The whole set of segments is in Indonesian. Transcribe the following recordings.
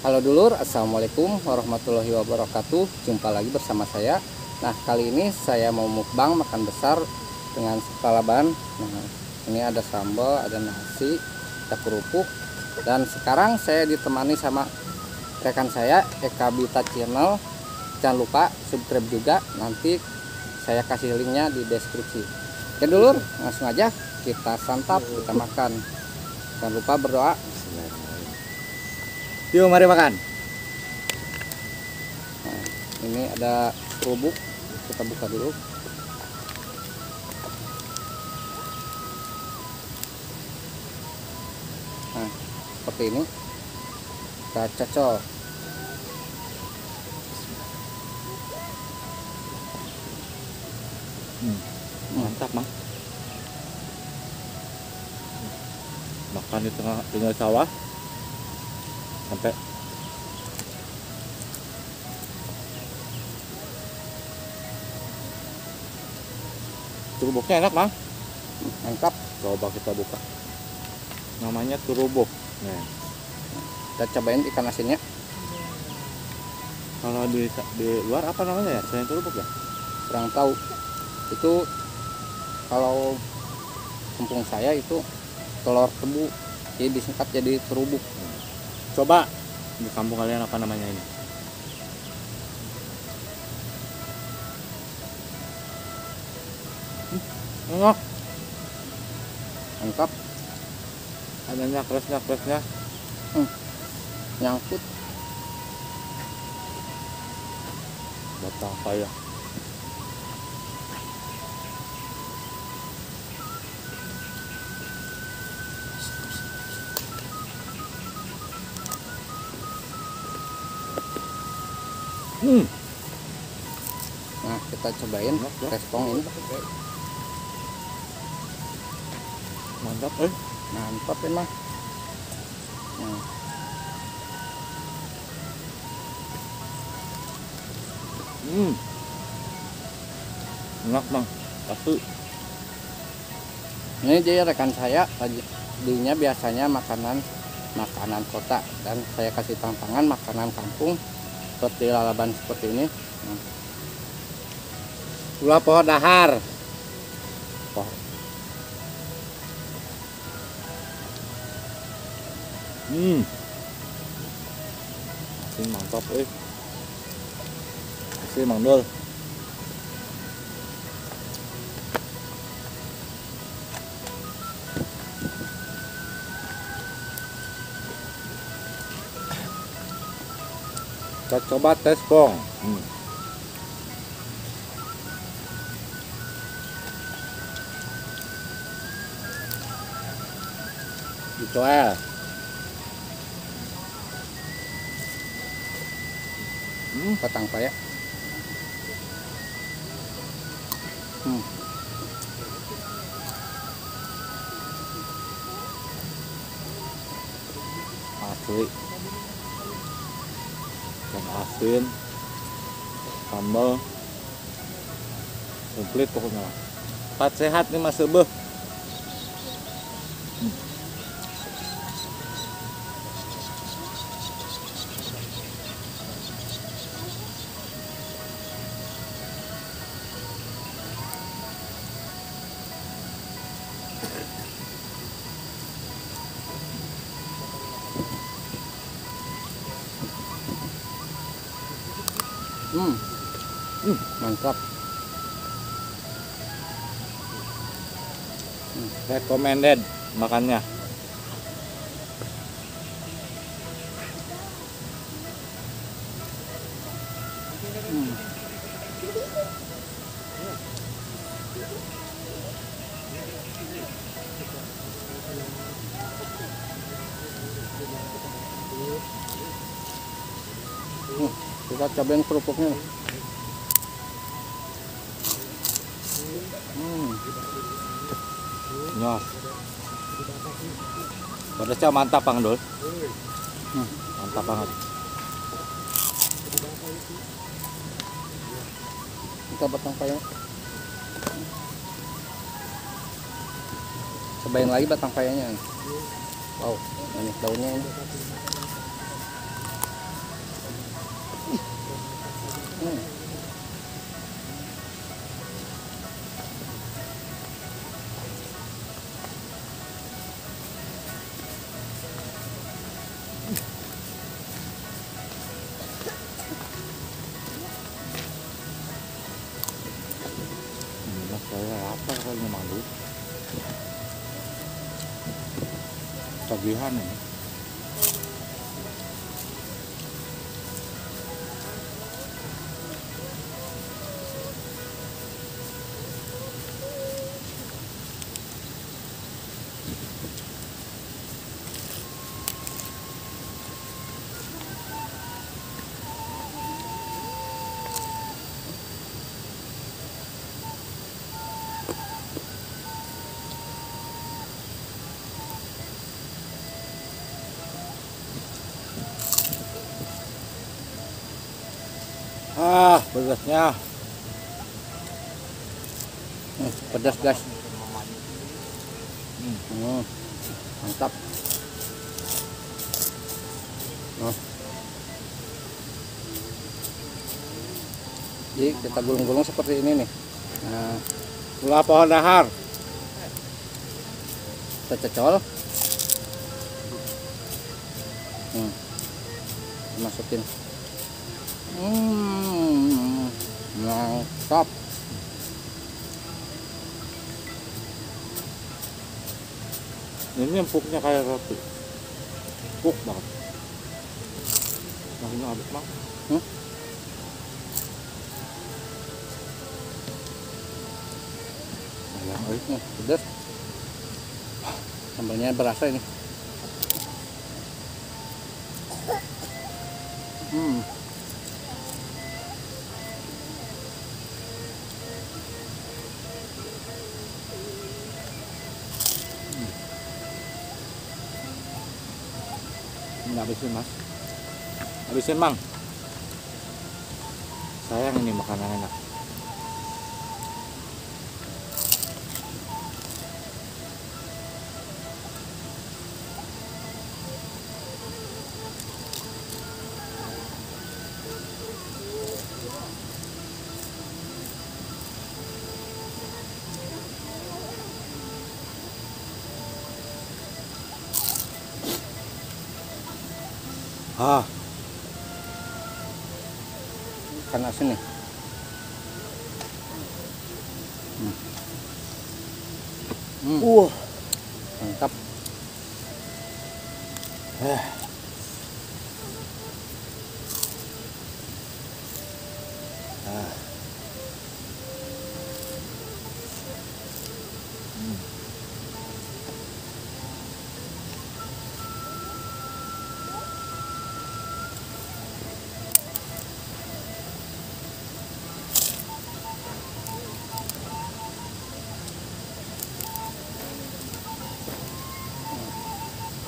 Halo dulur, assalamualaikum warahmatullahi wabarakatuh. Jumpa lagi bersama saya. Nah, kali ini saya mau mukbang makan besar dengan lalaban. Nah, ini ada sambal, ada nasi, ada kerupuk. Dan sekarang saya ditemani sama rekan saya, Eka Bita Channel. Jangan lupa subscribe juga, nanti saya kasih linknya di deskripsi. Oke dulur, langsung aja kita santap, kita makan. Jangan lupa berdoa. Yuk mari makan. Nah, ini ada kerupuk, kita buka dulu. Nah, seperti ini kita cocok. Mantap Mang. Makan di tengah sawah sampai kerupuknya enak Mang. Mantap. Coba kita buka. Namanya kerupuk. Nah, Kita cobain ikan asinnya. kalau di luar apa namanya ya? Selain kerupuk ya? Kurang tahu. Itu kalau kampung saya itu telur tebu, jadi disingkat jadi kerupuk. Coba di kampung kalian apa namanya ini? Enak. Mantap. Adanya kresnya. Nyangkut. Batang payah. Nah, kita cobain respong ini. Mantap Mantap emang. Nah, enak Bang. Pasti. ini jadi rekan saya tadinya biasanya makanan kota, dan saya kasih tantangan makanan kampung seperti lalaban seperti ini. Nah, Gula pohon dahar. Asin mantap Asin Mang Dul. Kita coba tes bong. Dicoel. batang paya. Asli. Dan asin, sambal, komplit pokoknya. Empat sehat nih Mas Sebeh. Mantap. Recommended makannya. Kita cobain kerupuknya. Nyos. Pedasnya mantap Bang Dul. Mantap banget. Kita batang paya. Cobain lagi batang payanya. Wow, banyak daunnya ini. Hmm. Ini mas saya lapar kali malu. Tagihan ini. Pedasnya. Pedas guys. Mantap. Jadi kita gulung-gulung seperti ini nih. Nah, Gula pohon dahar. kita cecol. Masukin. Mantap. Ini empuknya kayak roti. Empuk banget. Masih aduk mak. Sayang, Pedas. Sambalnya berasa ini. Ini habisin mas. Habisin mang. Sayang ini makanan enak. Ikan asin nih. Mantap.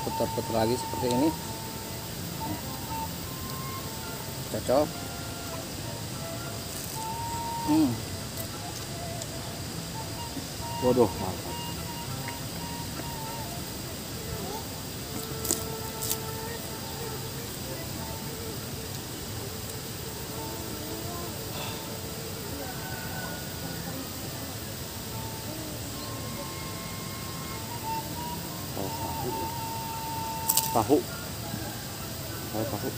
Putar-putar lagi seperti ini. Cocok. Waduh, mantap. Tahu. Kayak tahu.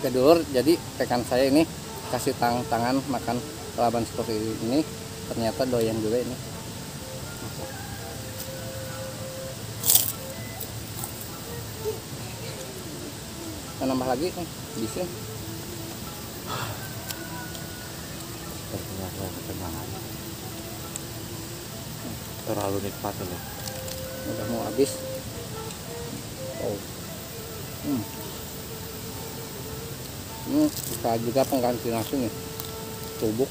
Oke dulur, jadi rekan saya ini kasih tangan makan kelaban seperti ini, ternyata doyan juga ini. Kita nambah lagi nih, bisa. Ternyata ketenangan. Terlalu nikmat loh. Udah mau habis. Bisa juga pengganti nasi nih, bubuk.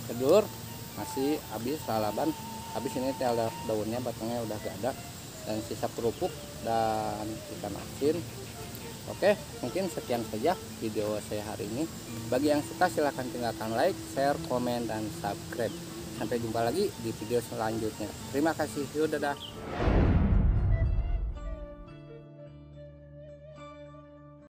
Kedur masih habis lalaban, habis ini ada daunnya, batangnya udah gak ada, dan sisa kerupuk dan ikan asin. Oke, mungkin sekian saja video saya hari ini. Bagi yang suka silahkan tinggalkan like, share, komen, dan subscribe. Sampai jumpa lagi di video selanjutnya. Terima kasih. Yuk, dadah.